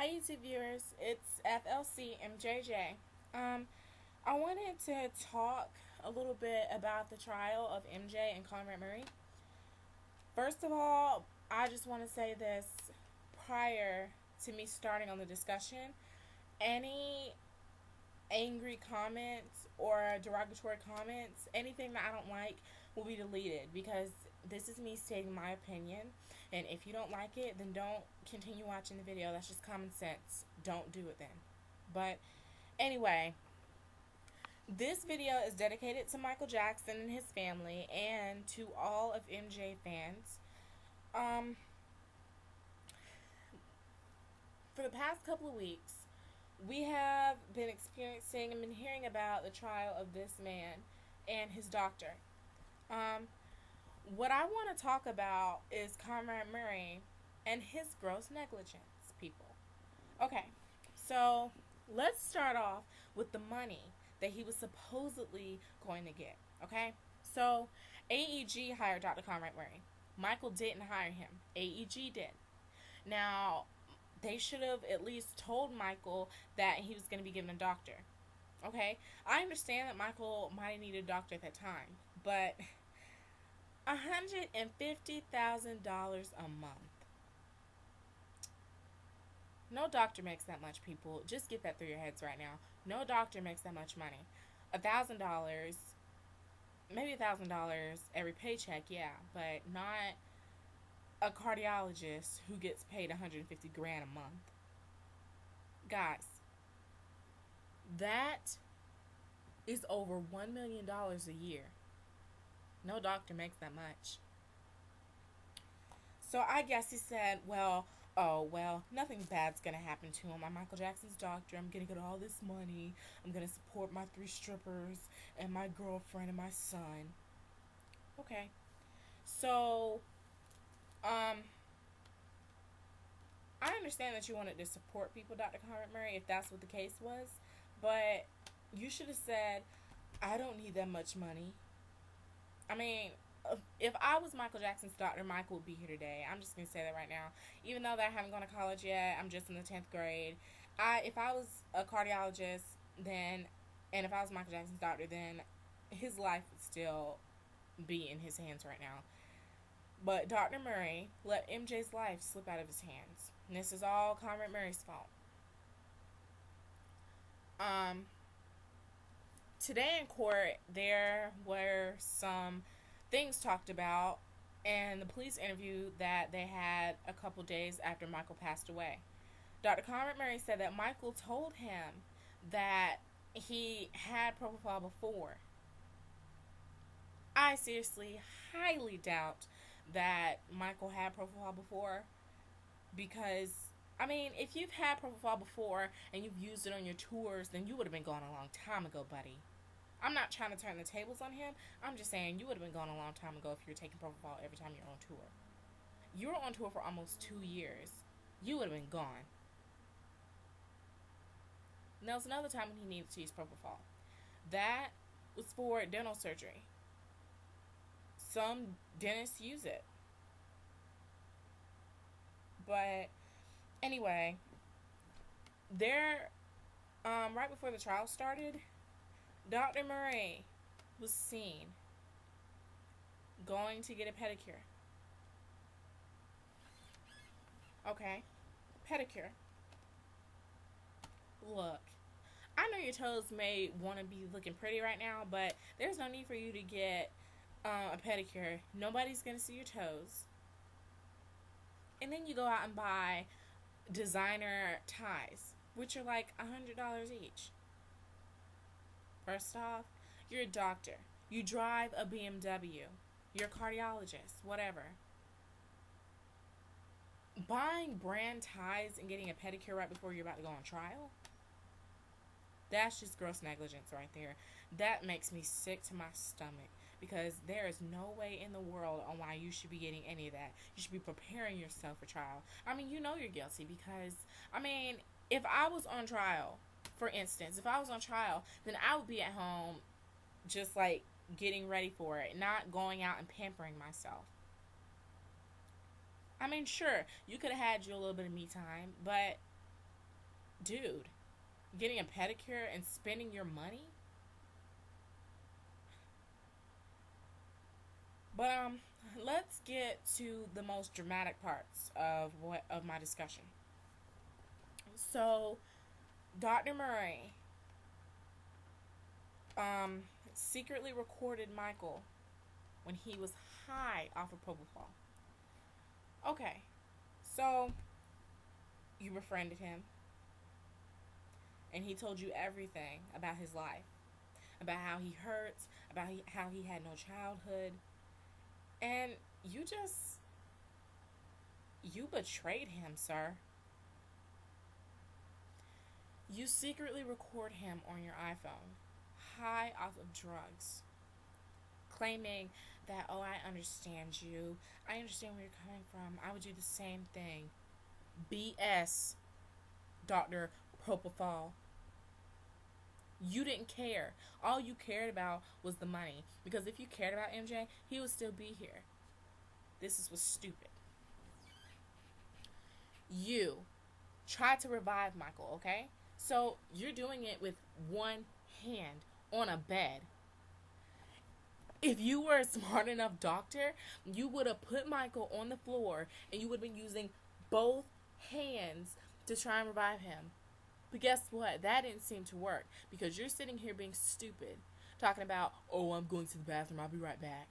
Hi YouTube viewers, it's FLC MJJ. I wanted to talk a little bit about the trial of MJ and Conrad Murray. First of all, I just want to say this prior to me starting on the discussion. Any angry comments or derogatory comments, anything that I don't like, will be deleted because this is me stating my opinion. And if you don't like it, then don't continue watching the video. That's just common sense. Don't do it then. But anyway, this video is dedicated to Michael Jackson and his family and to all of MJ fans. Um, for the past couple of weeks, we have been experiencing and been hearing about the trial of this man and his doctor. Um, what I want to talk about is Conrad Murray and his gross negligence, people. Okay, so let's start off with the money that he was supposedly going to get. Okay, so AEG hired Dr. Conrad Murray. Michael didn't hire him. AEG did. Now, they should have at least told Michael that he was going to be given a doctor. Okay, I understand that Michael might have needed a doctor at that time, but $150,000 a month. No doctor makes that much, people. Just get that through your heads right now. No doctor makes that much money. $1,000, maybe $1,000 every paycheck, yeah, but not a cardiologist who gets paid 150 grand a month. Guys, that is over $1 million a year. No doctor makes that much. So I guess he said, well, nothing bad's gonna happen to him. I'm Michael Jackson's doctor. I'm gonna get all this money. I'm gonna support my 3 strippers and my girlfriend and my son. Okay. So, um, I understand that you wanted to support people, Dr. Conrad Murray, if that's what the case was, but you should have said, I don't need that much money. I mean, if I was Michael Jackson's doctor, Michael would be here today. I'm just going to say that right now. Even though that I haven't gone to college yet, I'm just in the 10th grade. If I was a cardiologist, then, and if I was Michael Jackson's doctor, then his life would still be in his hands right now. But Dr. Murray let MJ's life slip out of his hands. And this is all Conrad Murray's fault. Um, Today in court, there were some things talked about and the police interview that they had a couple days after Michael passed away. Dr. Conrad Murray said that Michael told him that he had propofol before. I seriously highly doubt that Michael had propofol before because, I mean, if you've had propofol before and you've used it on your tours, then you would have been gone a long time ago, buddy. I'm not trying to turn the tables on him. I'm just saying you would have been gone a long time ago if you were taking propofol every time you're on tour. You were on tour for almost 2 years. You would have been gone. And there was another time when he needed to use propofol. That was for dental surgery. Some dentists use it. But anyway, right before the trial started, Dr. Murray was seen going to get a pedicure. Okay, pedicure. Look, I know your toes may want to be looking pretty right now, but there's no need for you to get a pedicure. Nobody's going to see your toes. And then you go out and buy designer ties, which are like $100 each. First off, you're a doctor. You drive a BMW. You're a cardiologist, whatever. Buying brand ties and getting a pedicure right before you're about to go on trial? That's just gross negligence right there. That makes me sick to my stomach because there is no way in the world on why you should be getting any of that. You should be preparing yourself for trial. I mean, you know you're guilty because, I mean, if I was on trial, for instance, if I was on trial, then I would be at home just like getting ready for it, not going out and pampering myself. I mean, sure, you could have had you a little bit of me time, but dude, getting a pedicure and spending your money? But let's get to the most dramatic parts of my discussion. So, Dr. Murray um secretly recorded Michael when he was high off of propofol. Okay. So, you befriended him and he told you everything about his life, about how he hurts, about how he had no childhood, and you betrayed him, sir. You secretly record him on your iPhone, high off of drugs, claiming that, oh, I understand you. I understand where you're coming from. I would do the same thing. BS, Dr. Propofol. You didn't care. All you cared about was the money. Because if you cared about MJ, he would still be here. Was stupid. You tried to revive Michael, okay? So you're doing it with one hand on a bed. If you were a smart enough doctor, you would have put Michael on the floor and you would have been using both hands to try and revive him. But guess what? That didn't seem to work because you're sitting here being stupid, talking about, oh, I'm going to the bathroom, I'll be right back.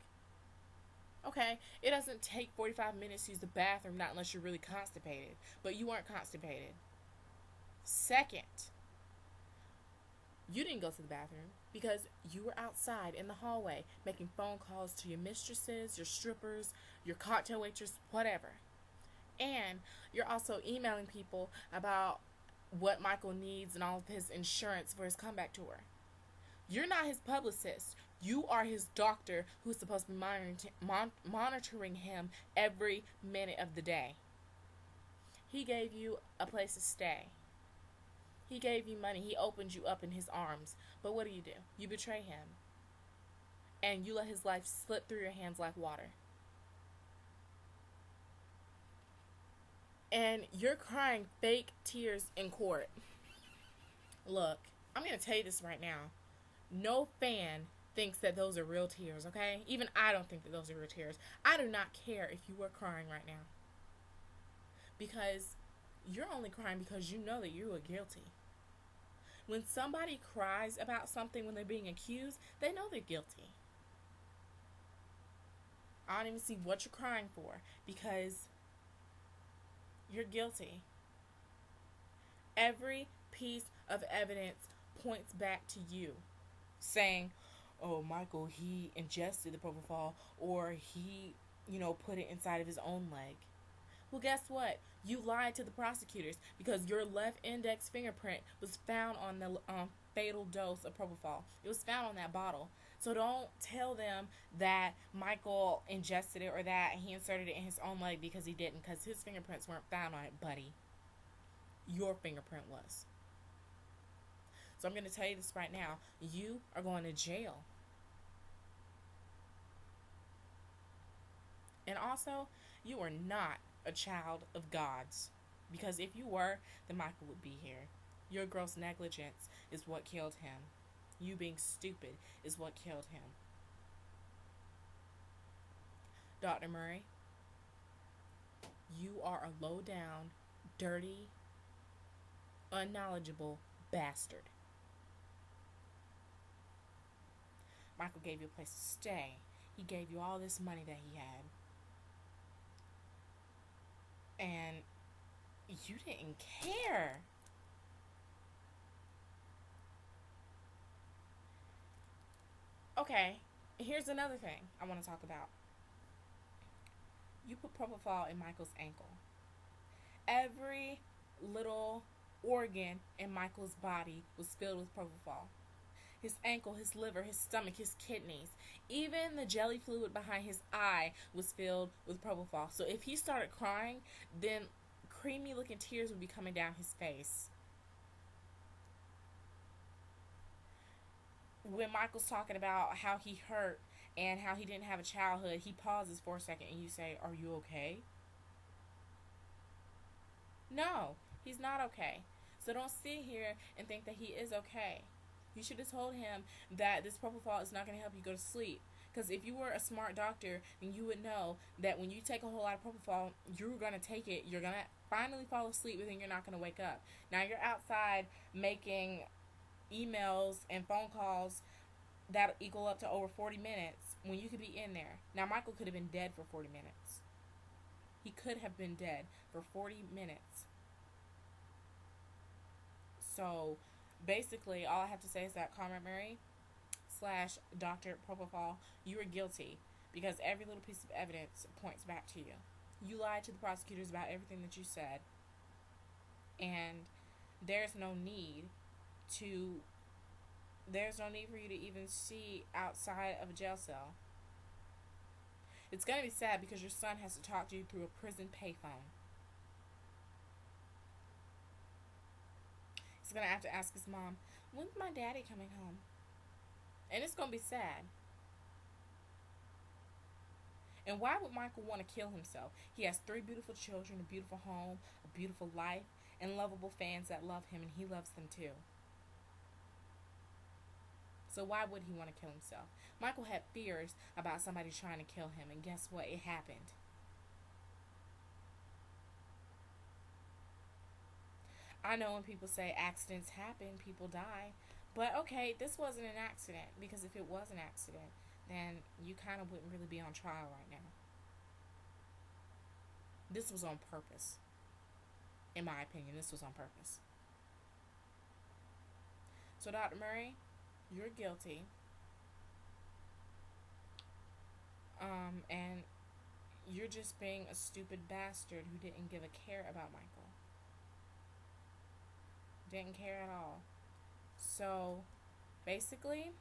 Okay, it doesn't take 45 minutes to use the bathroom, not unless you're really constipated. But you weren't constipated. Second, you didn't go to the bathroom because you were outside in the hallway making phone calls to your mistresses, your strippers, your cocktail waitress, whatever. And you're also emailing people about what Michael needs and all of his insurance for his comeback tour. You're not his publicist. You are his doctor who's supposed to be monitoring him every minute of the day. He gave you a place to stay. He gave you money. He opened you up in his arms. But what do? You betray him. And you let his life slip through your hands like water. And you're crying fake tears in court. Look, I'm going to tell you this right now. No fan thinks that those are real tears, okay? Even I don't think that those are real tears. I do not care if you were crying right now. Because you're only crying because you know that you are guilty. When somebody cries about something when they're being accused, they know they're guilty. I don't even see what you're crying for because you're guilty. Every piece of evidence points back to you, saying, oh, Michael, he ingested the propofol or he, put it inside of his own leg. Well, guess what? You lied to the prosecutors because your left index fingerprint was found on the fatal dose of propofol. It was found on that bottle. So don't tell them that Michael ingested it or that he inserted it in his own leg because he didn't, because his fingerprints weren't found on it, buddy. Your fingerprint was. So I'm going to tell you this right now. You are going to jail. And also, you are not a child of God's. Because if you were, then Michael would be here. Your gross negligence is what killed him. You being stupid is what killed him. Dr. Murray, you are a low-down, dirty, unknowledgeable bastard. Michael gave you a place to stay. He gave you all this money that he had. And you didn't care. Okay, here's another thing I want to talk about. You put propofol in Michael's ankle. Every little organ in Michael's body was filled with propofol. His ankle, his liver, his stomach, his kidneys. Even the jelly fluid behind his eye was filled with propofol. So if he started crying, then creamy looking tears would be coming down his face. When Michael's talking about how he hurt and how he didn't have a childhood, he pauses for a second and you say, are you okay? No, he's not okay. So don't sit here and think that he is okay. You should have told him that this propofol is not going to help you go to sleep. Because if you were a smart doctor, then you would know that when you take a whole lot of propofol, you're going to take it, you're going to finally fall asleep, but then you're not going to wake up. Now you're outside making emails and phone calls that equal up to over 40 minutes when you could be in there. Now Michael could have been dead for 40 minutes. He could have been dead for 40 minutes. So basically, all I have to say is that Conrad Murray / Dr. Propofol, you are guilty because every little piece of evidence points back to you. You lied to the prosecutors about everything that you said, and there's no need to there's no need for you to even see outside of a jail cell. It's going to be sad because your son has to talk to you through a prison payphone. He's going to have to ask his mom, when's my daddy coming home? And it's going to be sad. And why would Michael want to kill himself? He has 3 beautiful children, a beautiful home, a beautiful life, and lovable fans that love him, and he loves them too. So why would he want to kill himself? Michael had fears about somebody trying to kill him, and guess what? It happened. I know when people say accidents happen, people die. But okay, this wasn't an accident, because if it was an accident, then you kind of wouldn't really be on trial right now. This was on purpose. In my opinion, this was on purpose. So Dr. Murray, you're guilty. And you're just being a stupid bastard who didn't give a care about Michael. Didn't care at all. So, basically,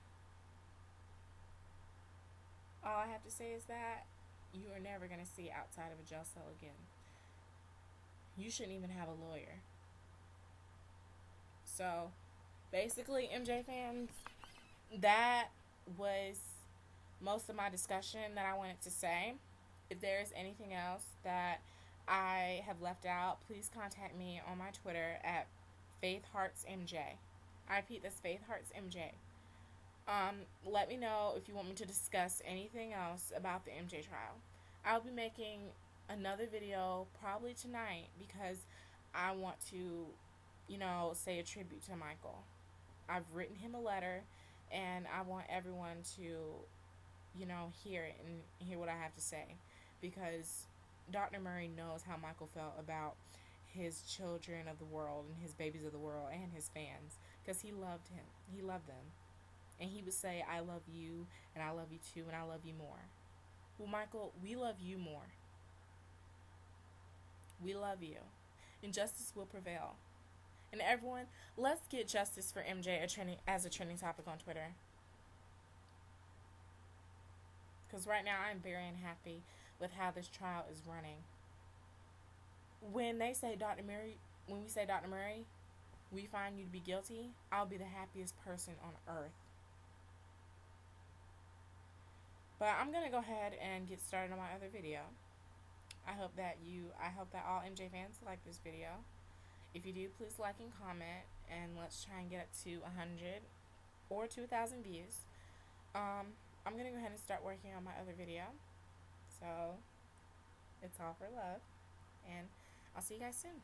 all I have to say is that you are never going to see outside of a jail cell again. You shouldn't even have a lawyer. So, basically, MJFAM, that was most of my discussion that I wanted to say. If there is anything else that I have left out, please contact me on my Twitter at FaithHeartsMJ. I repeat, that's FaithHeartsMJ. Let me know if you want me to discuss anything else about the MJ trial. I'll be making another video probably tonight because I want to, say a tribute to Michael. I've written him a letter, and I want everyone to, hear it and hear what I have to say, because Dr. Murray knows how Michael felt about his children of the world and his babies of the world and his fans, because he loved him. He loved them. And he would say, I love you, and I love you too, and I love you more. Well, Michael, we love you more. We love you. And justice will prevail. And everyone, let's get justice for MJ as a trending topic on Twitter. Because right now I'm very unhappy with how this trial is running. When we say Dr. Murray, we find you to be guilty, I'll be the happiest person on earth. But I'm going to go ahead and get started on my other video. I hope that all MJ fans like this video. If you do, please like and comment, and let's try and get up to 100 or 2,000 views. I'm going to go ahead and start working on my other video. So, it's all for love, and I'll see you guys soon.